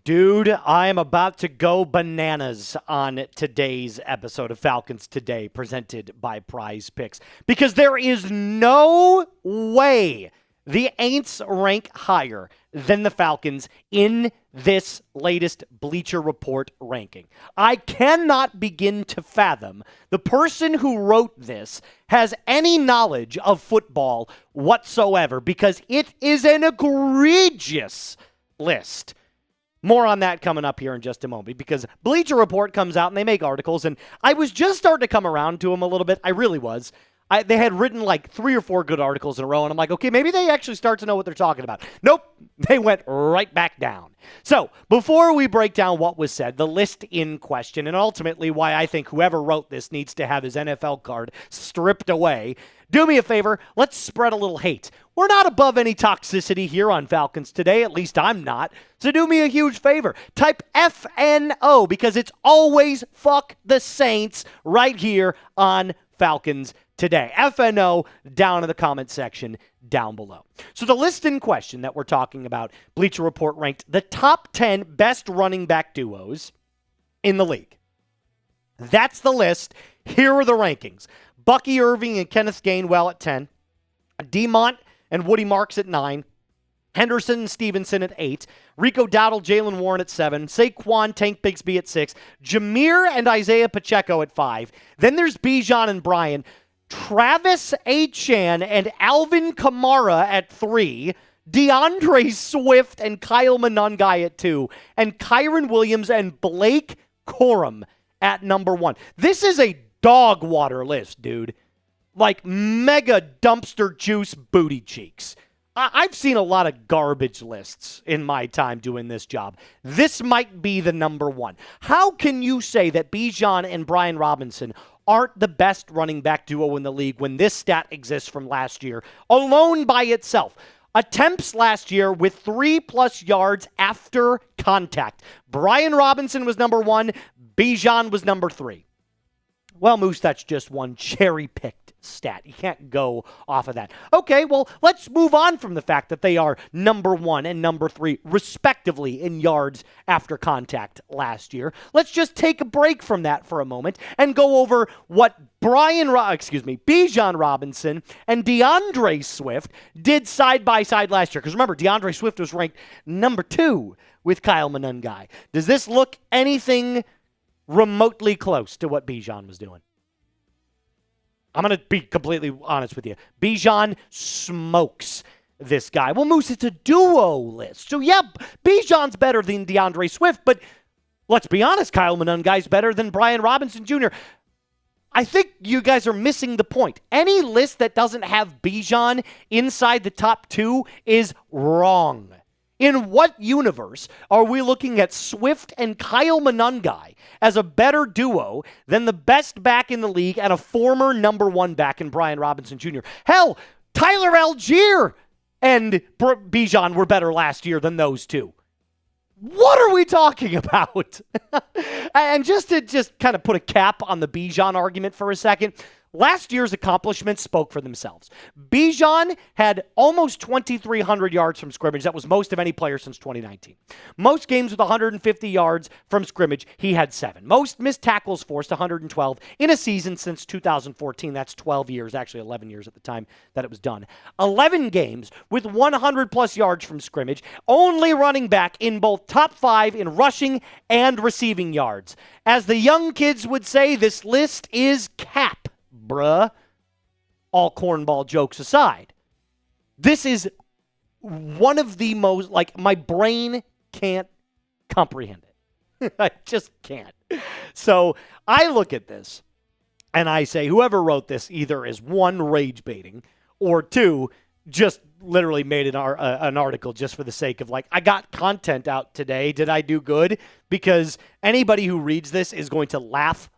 Dude, I am about to go bananas on today's episode of Falcons Today, presented by Prize Picks, because there is no way the Aints rank higher than the Falcons in this latest Bleacher Report ranking. I cannot begin to fathom the person who wrote this has any knowledge of football whatsoever, because it is an egregious list. More on that coming up here in just a moment, because Bleacher Report comes out and they make articles, and I was just starting to come around to them a little bit. I really was. They had written like 3 or 4 good articles in a row, and I'm like, okay, maybe they actually start to know what they're talking about. Nope, they went right back down. So before we break down what was said, the list in question, and ultimately why I think whoever wrote this needs to have his NFL card stripped away, do me a favor, let's spread a little hate. We're not above any toxicity here on Falcons Today, at least I'm not. So do me a huge favor. Type FNO, because it's always fuck the Saints right here on Falcons Today. FNO down in the comment section down below. So the list in question that we're talking about, Bleacher Report ranked the top 10 best running back duos in the league. That's the list. Here are the rankings. Bucky, Irving, and Kenneth Gainwell at 10. Demont and Woody Marks at 9. Henderson and Stevenson at 8. Rico, Dowdle, Jaylen Warren at 7. Saquon, Tank Bigsby at 6. Jahmyr and Isiah Pacheco at 5. Then there's Bijan and Brian. Travis Etienne and Alvin Kamara at 3. DeAndre Swift and Kyle Monangai at 2. And Kyren Williams and Blake Corum at number 1. This is a dog water list, dude. Like mega dumpster juice booty cheeks. I've seen a lot of garbage lists in my time doing this job. This might be the number 1. How can you say that Bijan and Bijan Robinson aren't the best running back duo in the league when this stat exists from last year alone by itself? Attempts last year with 3+ yards after contact. Bijan Robinson was number 1. Bijan was number 3. Well, Moose, that's just one cherry-picked stat. You can't go off of that. Okay, well, let's move on from the fact that they are number 1 and number 3, respectively, in yards after contact last year. Let's just take a break from that for a moment and go over what Bijan Robinson and DeAndre Swift did side by side last year. Because remember, DeAndre Swift was ranked number 2 with Kyle Monangai. Does this look anything remotely close to what Bijan was doing? I'm going to be completely honest with you. Bijan smokes this guy. Well, Moose, it's a duo list. So, yeah, Bijan's better than DeAndre Swift, but let's be honest, Kyle Monangai's better than Bijan Robinson Jr. I think you guys are missing the point. Any list that doesn't have Bijan inside the top 2 is wrong. In what universe are we looking at Swift and Kyle Monangai as a better duo than the best back in the league and a former number 1 back in Bijan Robinson Jr.? Hell, Tyler Algier and Bijan were better last year than those two. What are we talking about? And just to kind of put a cap on the Bijan argument for a second, last year's accomplishments spoke for themselves. Bijan had almost 2,300 yards from scrimmage. That was most of any player since 2019. Most games with 150 yards from scrimmage, he had 7. Most missed tackles forced, 112 in a season since 2014. That's 12 years, actually 11 years at the time that it was done. 11 games with 100+ yards from scrimmage. Only running back in both top 5 in rushing and receiving yards. As the young kids would say, this list is cap. Bruh, all cornball jokes aside, this is one of the most, like, my brain can't comprehend it. I just can't. So I look at this and I say, whoever wrote this either is 1, rage baiting, or 2, just literally made an article just for the sake of, like, I got content out today. Did I do good? Because anybody who reads this is going to laugh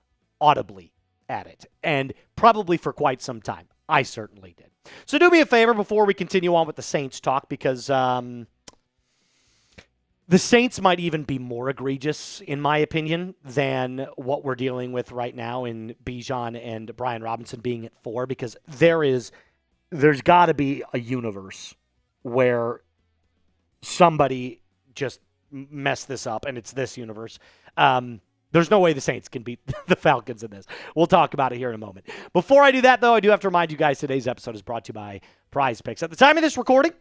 audibly at it, and probably for quite some time. I certainly did. So do me a favor before we continue on with the Saints talk, because the Saints might even be more egregious, in my opinion, than what we're dealing with right now in Bijan and Bijan Robinson being at 4, because there's got to be a universe where somebody just mess this up and it's this universe. There's no way the Saints can beat the Falcons in this. We'll talk about it here in a moment. Before I do that, though, I do have to remind you guys today's episode is brought to you by Prize Picks. At the time of this recording,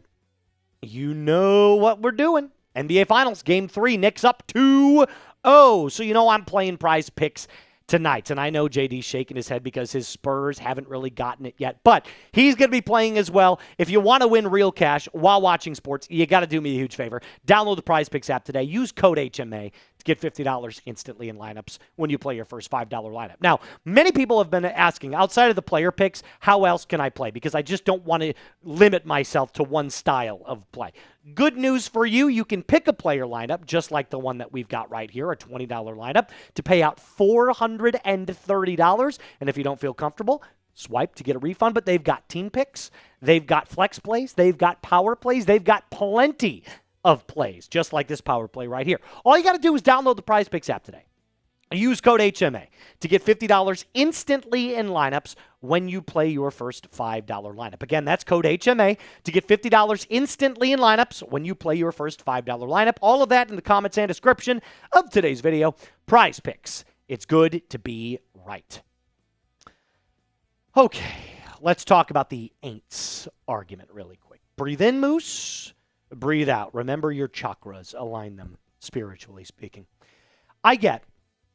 you know what we're doing. NBA Finals, Game 3, Knicks up 2-0. So you know I'm playing Prize Picks tonight. And I know JD's shaking his head because his Spurs haven't really gotten it yet. But he's going to be playing as well. If you want to win real cash while watching sports, you got to do me a huge favor. Download the Prize Picks app today. Use code HMA to get $50 instantly in lineups when you play your first $5 lineup. Now, many people have been asking, outside of the player picks, how else can I play? Because I just don't want to limit myself to one style of play. Good news for you, you can pick a player lineup, just like the one that we've got right here, a $20 lineup, to pay out $430. And if you don't feel comfortable, swipe to get a refund. But they've got team picks, they've got flex plays, they've got power plays, they've got plenty of plays, just like this power play right here. All you got to do is download the Prize Picks app today. Use code HMA to get $50 instantly in lineups when you play your first $5 lineup. Again, that's code HMA to get $50 instantly in lineups when you play your first $5 lineup. All of that in the comments and description of today's video. Prize Picks. It's good to be right. Okay, let's talk about the ain'ts argument really quick. Breathe in, Moose. Breathe out. Remember your chakras. Align them, spiritually speaking. I get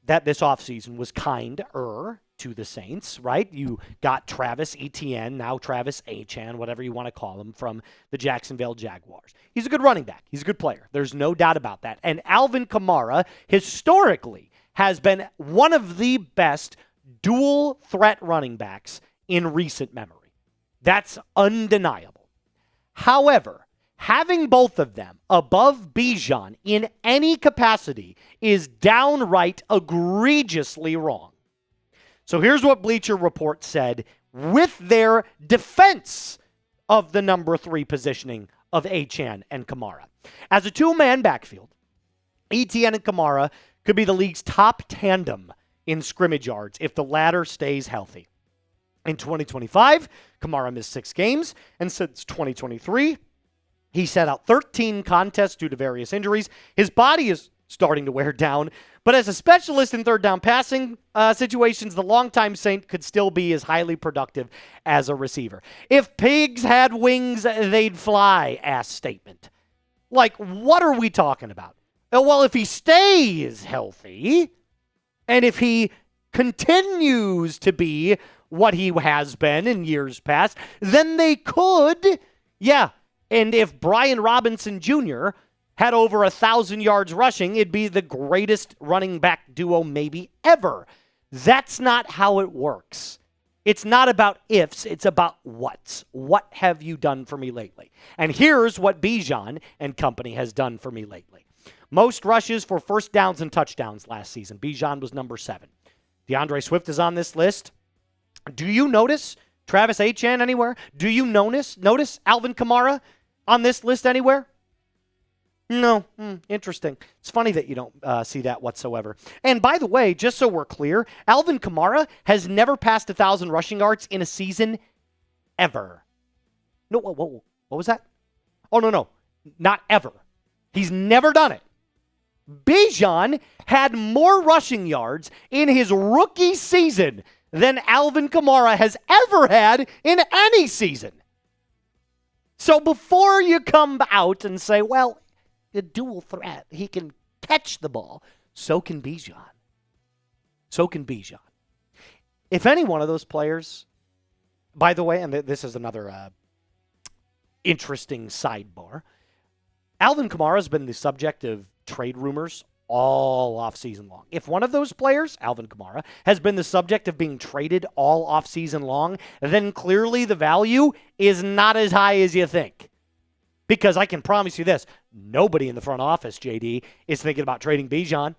that this offseason was kinder to the Saints, right? You got Travis Etienne, now Travis Etienne, whatever you want to call him, from the Jacksonville Jaguars. He's a good running back. He's a good player. There's no doubt about that. And Alvin Kamara, historically, has been one of the best dual threat running backs in recent memory. That's undeniable. However, having both of them above Bijan in any capacity is downright egregiously wrong. So here's what Bleacher Report said with their defense of the number 3 positioning of Etienne and Kamara. As a two-man backfield, Etienne and Kamara could be the league's top tandem in scrimmage yards if the latter stays healthy. In 2025, Kamara missed 6 games, and since 2023, he sat out 13 contests due to various injuries. His body is starting to wear down, but as a specialist in third down passing situations, the longtime Saint could still be as highly productive as a receiver. If pigs had wings, they'd fly, ass statement. Like, what are we talking about? Well, if he stays healthy, and if he continues to be what he has been in years past, then they could, yeah. And if Bijan Robinson Jr. had over 1,000 yards rushing, it'd be the greatest running back duo maybe ever. That's not how it works. It's not about ifs, it's about whats. What have you done for me lately? And here's what Bijan and company has done for me lately. Most rushes for first downs and touchdowns last season. Bijan was number 7. DeAndre Swift is on this list. Do you notice Travis Etienne anywhere? Do you notice Alvin Kamara on this list anywhere? No. Interesting. It's funny that you don't see that whatsoever. And by the way, just so we're clear, Alvin Kamara has never passed 1,000 rushing yards in a season ever. No, what was that? Oh, no. Not ever. He's never done it. Bijan had more rushing yards in his rookie season than Alvin Kamara has ever had in any season. So before you come out and say, well, the dual threat, he can catch the ball, so can Bijan. If any one of those players, by the way, and this is another interesting sidebar, Alvin Kamara has been the subject of trade rumors all offseason long. If one of those players, Alvin Kamara, has been the subject of being traded all offseason long, then clearly the value is not as high as you think. Because I can promise you this, nobody in the front office, JD, is thinking about trading Bijan.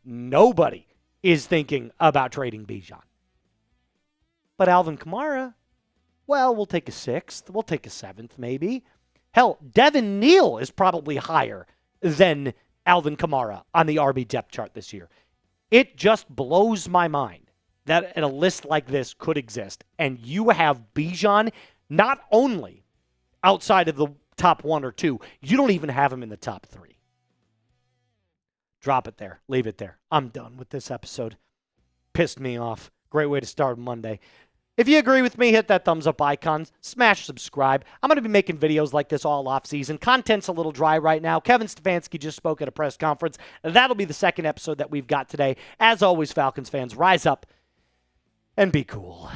Nobody is thinking about trading Bijan. But Alvin Kamara, well, we'll take a 6th. We'll take a 7th maybe. Hell, Devin Neal is probably higher than Alvin Kamara on the RB depth chart this year. It just blows my mind that a list like this could exist. And you have Bijan not only outside of the top 1 or 2, you don't even have him in the top 3. Drop it there. Leave it there. I'm done with this episode. Pissed me off. Great way to start Monday. If you agree with me, hit that thumbs up icon. Smash subscribe. I'm going to be making videos like this all off season. Content's a little dry right now. Kevin Stefanski just spoke at a press conference. That'll be the second episode that we've got today. As always, Falcons fans, rise up and be cool.